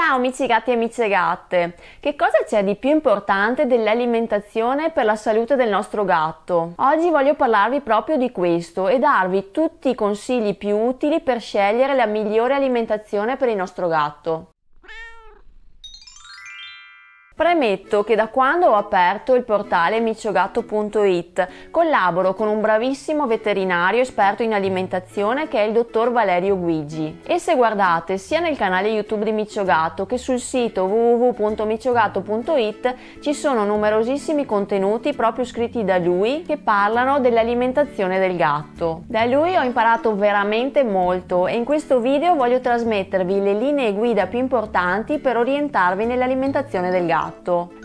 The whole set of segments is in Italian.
Ciao amici gatti e amiche gatte! Che cosa c'è di più importante dell'alimentazione per la salute del nostro gatto? Oggi voglio parlarvi proprio di questo e darvi tutti i consigli più utili per scegliere la migliore alimentazione per il nostro gatto. Premetto che da quando ho aperto il portale miciogatto.it collaboro con un bravissimo veterinario esperto in alimentazione che è il dottor Valerio Guigi, e se guardate sia nel canale YouTube di Miciogatto che sul sito www.miciogatto.it ci sono numerosissimi contenuti proprio scritti da lui che parlano dell'alimentazione del gatto. Da lui ho imparato veramente molto e in questo video voglio trasmettervi le linee guida più importanti per orientarvi nell'alimentazione del gatto.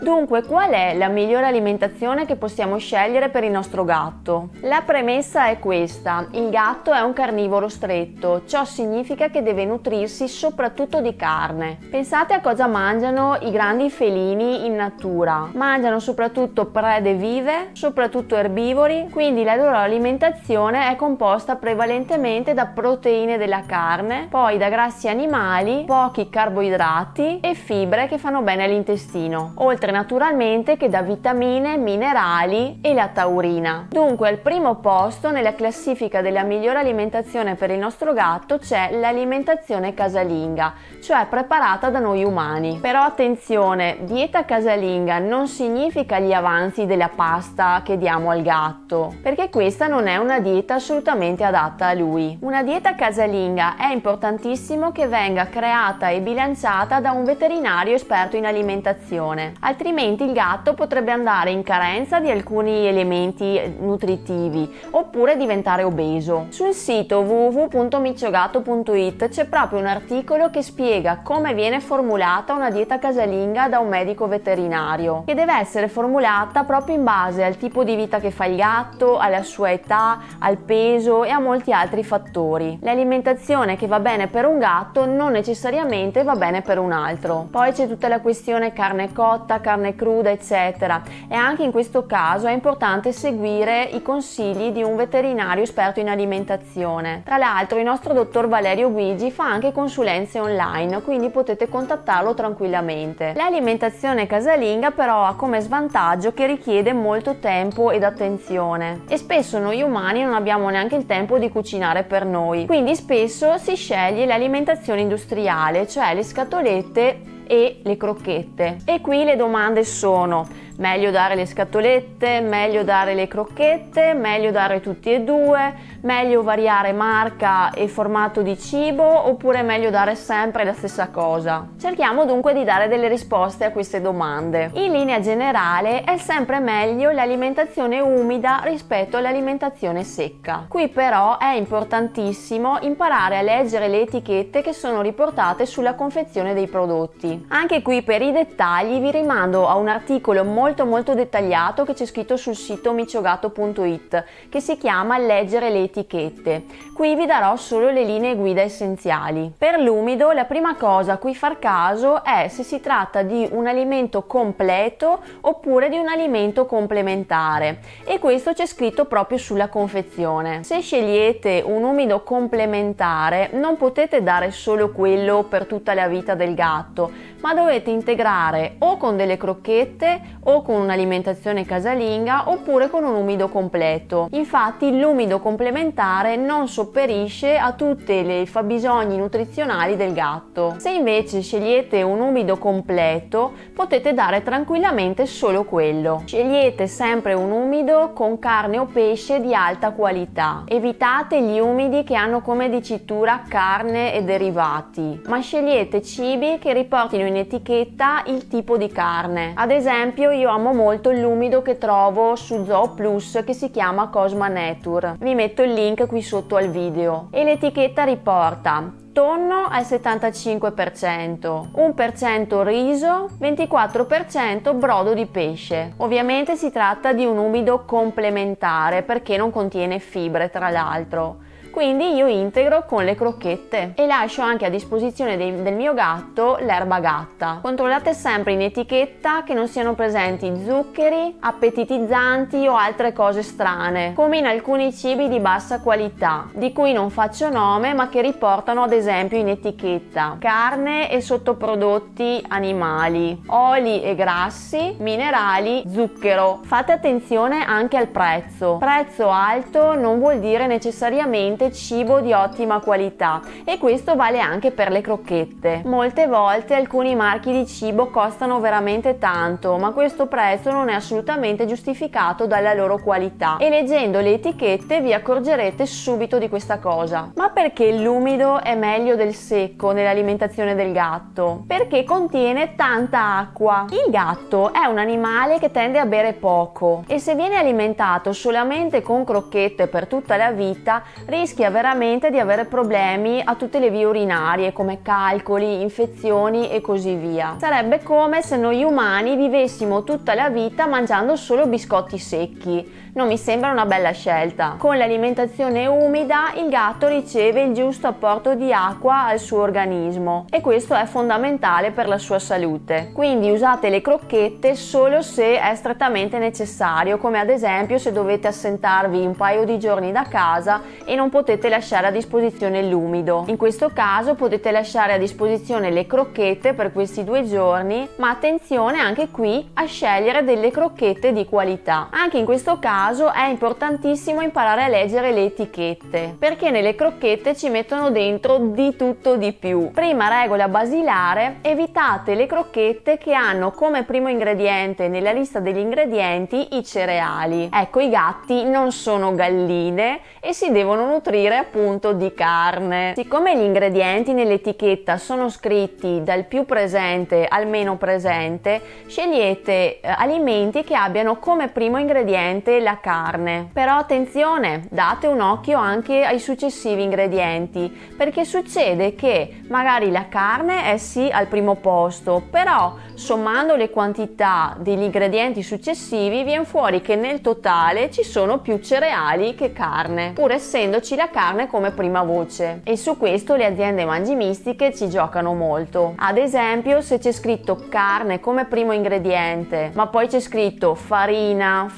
Dunque, qual è la migliore alimentazione che possiamo scegliere per il nostro gatto? La premessa è questa: il gatto è un carnivoro stretto, ciò significa che deve nutrirsi soprattutto di carne. Pensate a cosa mangiano i grandi felini in natura. Mangiano soprattutto prede vive, soprattutto erbivori, quindi la loro alimentazione è composta prevalentemente da proteine della carne, poi da grassi animali, pochi carboidrati e fibre che fanno bene all'intestino, oltre naturalmente che da vitamine, minerali e la taurina. Dunque al primo posto nella classifica della migliore alimentazione per il nostro gatto c'è l'alimentazione casalinga, cioè preparata da noi umani. Però attenzione, dieta casalinga non significa gli avanzi della pasta che diamo al gatto, perché questa non è una dieta assolutamente adatta a lui. Una dieta casalinga è importantissimo che venga creata e bilanciata da un veterinario esperto in alimentazione, altrimenti il gatto potrebbe andare in carenza di alcuni elementi nutritivi oppure diventare obeso. Sul sito www.miciogatto.it c'è proprio un articolo che spiega come viene formulata una dieta casalinga da un medico veterinario, che deve essere formulata proprio in base al tipo di vita che fa il gatto, alla sua età, al peso e a molti altri fattori. L'alimentazione che va bene per un gatto non necessariamente va bene per un altro. Poi c'è tutta la questione carne cotta, carne cruda, eccetera, e anche in questo caso è importante seguire i consigli di un veterinario esperto in alimentazione. Tra l'altro il nostro dottor Valerio Guigi fa anche consulenze online, quindi potete contattarlo tranquillamente. L'alimentazione casalinga però ha come svantaggio che richiede molto tempo ed attenzione e spesso noi umani non abbiamo neanche il tempo di cucinare per noi, quindi spesso si sceglie l'alimentazione industriale, cioè le scatolette e le crocchette. E qui le domande sono: meglio dare le scatolette, meglio dare le crocchette, meglio dare tutti e due, meglio variare marca e formato di cibo oppure meglio dare sempre la stessa cosa? Cerchiamo dunque di dare delle risposte a queste domande. In linea generale è sempre meglio l'alimentazione umida rispetto all'alimentazione secca. Qui però è importantissimo imparare a leggere le etichette che sono riportate sulla confezione dei prodotti. Anche qui per i dettagli vi rimando a un articolo molto dettagliato che c'è scritto sul sito miciogatto.it che si chiama Leggere le etichette. Qui vi darò solo le linee guida essenziali. Per l'umido la prima cosa a cui far caso è se si tratta di un alimento completo oppure di un alimento complementare, e questo c'è scritto proprio sulla confezione. Se scegliete un umido complementare non potete dare solo quello per tutta la vita del gatto, ma dovete integrare o con delle crocchette o con un'alimentazione casalinga oppure con un umido completo. Infatti l'umido complementare non sopperisce a tutti i fabbisogni nutrizionali del gatto. Se invece scegliete un umido completo potete dare tranquillamente solo quello. Scegliete sempre un umido con carne o pesce di alta qualità. Evitate gli umidi che hanno come dicitura carne e derivati, ma scegliete cibi che riportino in etichetta il tipo di carne. Ad esempio io amo molto l'umido che trovo su Zooplus che si chiama Cosma Nature. Vi metto il link qui sotto al video. E l'etichetta riporta tonno al 75%, 1% riso, 24% brodo di pesce. Ovviamente si tratta di un umido complementare perché non contiene fibre, tra l'altro. quindi io integro con le crocchette e lascio anche a disposizione del mio gatto l'erba gatta. Controllate sempre in etichetta che non siano presenti zuccheri, appetitizzanti o altre cose strane, come in alcuni cibi di bassa qualità, di cui non faccio nome ma che riportano ad esempio in etichetta carne e sottoprodotti animali, oli e grassi, minerali, zucchero. Fate attenzione anche al prezzo. Prezzo alto non vuol dire necessariamente cibo di ottima qualità, e questo vale anche per le crocchette. Molte volte alcuni marchi di cibo costano veramente tanto, ma questo prezzo non è assolutamente giustificato dalla loro qualità, e leggendo le etichette vi accorgerete subito di questa cosa. Ma perché l'umido è meglio del secco nell'alimentazione del gatto? Perché contiene tanta acqua. Il gatto è un animale che tende a bere poco, e se viene alimentato solamente con crocchette per tutta la vita rischia veramente di avere problemi a tutte le vie urinarie, come calcoli, infezioni e così via. Sarebbe come se noi umani vivessimo tutta la vita mangiando solo biscotti secchi. Non mi sembra una bella scelta. Con l'alimentazione umida il gatto riceve il giusto apporto di acqua al suo organismo, e questo è fondamentale per la sua salute. Quindi usate le crocchette solo se è strettamente necessario, come ad esempio se dovete assentarvi un paio di giorni da casa e non potete lasciare a disposizione l'umido. In questo caso potete lasciare a disposizione le crocchette per questi 2 giorni, ma attenzione anche qui a scegliere delle crocchette di qualità. Anche in questo caso è importantissimo imparare a leggere le etichette, perché nelle crocchette ci mettono dentro di tutto di più. Prima regola basilare: evitate le crocchette che hanno come primo ingrediente nella lista degli ingredienti i cereali. Ecco, i gatti non sono galline e si devono nutrire appunto di carne. Siccome gli ingredienti nell'etichetta sono scritti dal più presente al meno presente, scegliete alimenti che abbiano come primo ingrediente la carne. Però attenzione, date un occhio anche ai successivi ingredienti, perché succede che magari la carne è sì al primo posto, però sommando le quantità degli ingredienti successivi viene fuori che nel totale ci sono più cereali che carne, pur essendoci la carne come prima voce. E su questo le aziende mangimistiche ci giocano molto. Ad esempio, se c'è scritto carne come primo ingrediente, ma poi c'è scritto farina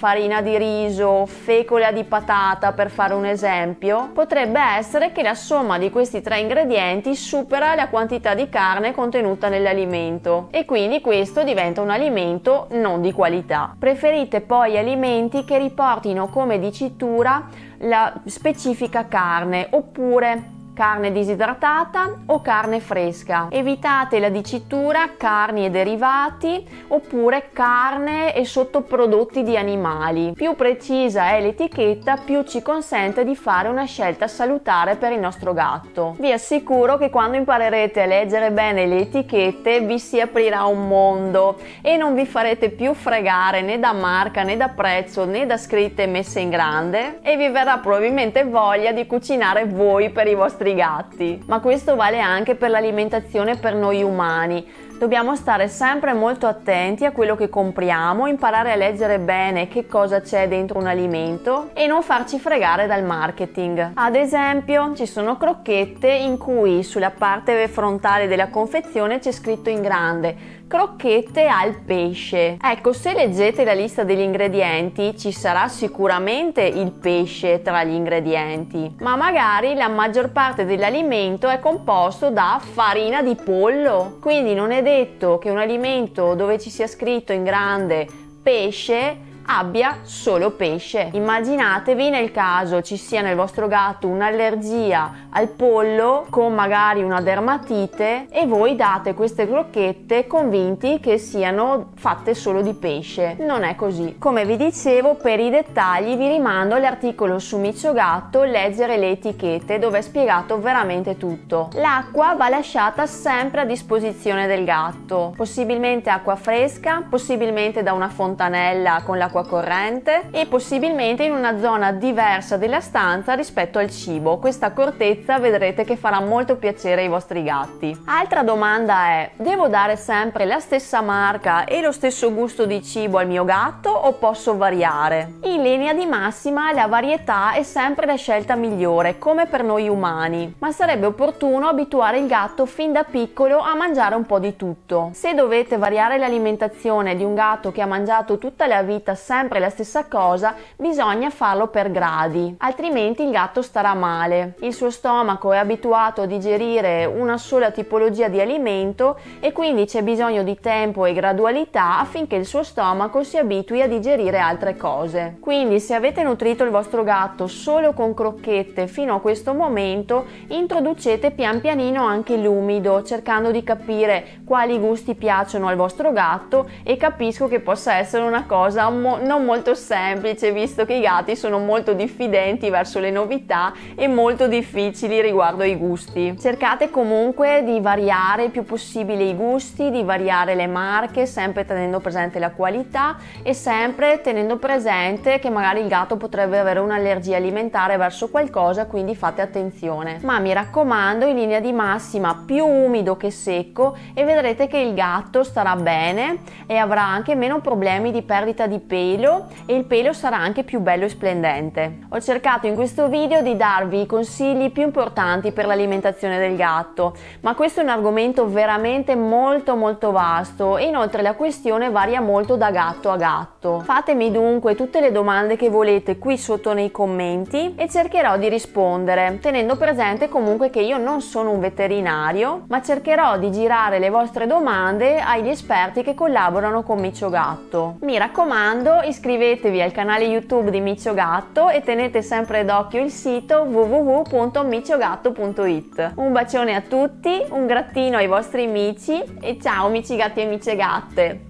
di riso, fecola di patata, per fare un esempio, potrebbe essere che la somma di questi 3 ingredienti supera la quantità di carne contenuta nell'alimento, e quindi questo diventa un alimento non di qualità. Preferite poi alimenti che riportino come dicitura la specifica carne, oppure carne disidratata o carne fresca. Evitate la dicitura carni e derivati, oppure carne e sottoprodotti di animali. Più precisa è l'etichetta, più ci consente di fare una scelta salutare per il nostro gatto. Vi assicuro che quando imparerete a leggere bene le etichette vi si aprirà un mondo e non vi farete più fregare né da marca, né da prezzo, né da scritte messe in grande, e vi verrà probabilmente voglia di cucinare voi per i vostri gatti. Ma questo vale anche per l'alimentazione per noi umani. Dobbiamo stare sempre molto attenti a quello che compriamo, imparare a leggere bene che cosa c'è dentro un alimento e non farci fregare dal marketing. Ad esempio, ci sono crocchette in cui sulla parte frontale della confezione c'è scritto in grande crocchette al pesce. Ecco, se leggete la lista degli ingredienti ci sarà sicuramente il pesce tra gli ingredienti, ma magari la maggior parte dell'alimento è composto da farina di pollo, quindi non è detto che un alimento dove ci sia scritto in grande pesce abbia solo pesce. Immaginatevi nel caso ci sia nel vostro gatto un'allergia al pollo con magari una dermatite e voi date queste crocchette convinti che siano fatte solo di pesce. Non è così. Come vi dicevo, per i dettagli vi rimando all'articolo su Micio Gatto Leggere le etichette, dove è spiegato veramente tutto. L'acqua va lasciata sempre a disposizione del gatto, possibilmente acqua fresca, possibilmente da una fontanella con l'acqua l'acqua corrente e possibilmente in una zona diversa della stanza rispetto al cibo. Questa accortezza vedrete che farà molto piacere ai vostri gatti. Altra domanda è: devo dare sempre la stessa marca e lo stesso gusto di cibo al mio gatto o posso variare? In linea di massima la varietà è sempre la scelta migliore, come per noi umani, ma sarebbe opportuno abituare il gatto fin da piccolo a mangiare un po' di tutto. Se dovete variare l'alimentazione di un gatto che ha mangiato tutta la vita sempre la stessa cosa, bisogna farlo per gradi, altrimenti il gatto starà male. Il suo stomaco è abituato a digerire una sola tipologia di alimento e quindi c'è bisogno di tempo e gradualità affinché il suo stomaco si abitui a digerire altre cose. Quindi se avete nutrito il vostro gatto solo con crocchette fino a questo momento, introducete pian pianino anche l'umido, cercando di capire quali gusti piacciono al vostro gatto, e capisco che possa essere una cosa non molto semplice, visto che i gatti sono molto diffidenti verso le novità e molto difficili riguardo ai gusti. Cercate comunque di variare il più possibile i gusti, di variare le marche, sempre tenendo presente la qualità e sempre tenendo presente che magari il gatto potrebbe avere un'allergia alimentare verso qualcosa, quindi fate attenzione. Ma mi raccomando, in linea di massima più umido che secco, e vedrete che il gatto starà bene e avrà anche meno problemi di perdita di pelo, e il pelo sarà anche più bello e splendente. Ho cercato in questo video di darvi i consigli più importanti per l'alimentazione del gatto, ma questo è un argomento veramente molto vasto e inoltre la questione varia molto da gatto a gatto. Fatemi dunque tutte le domande che volete qui sotto nei commenti e cercherò di rispondere, tenendo presente comunque che io non sono un veterinario, ma cercherò di girare le vostre domande agli esperti che collaborano con Micio Gatto. Mi raccomando, iscrivetevi al canale YouTube di Micio Gatto e tenete sempre d'occhio il sito www.miciogatto.it. Un bacione a tutti, un grattino ai vostri amici e ciao amici gatti e amiche gatte!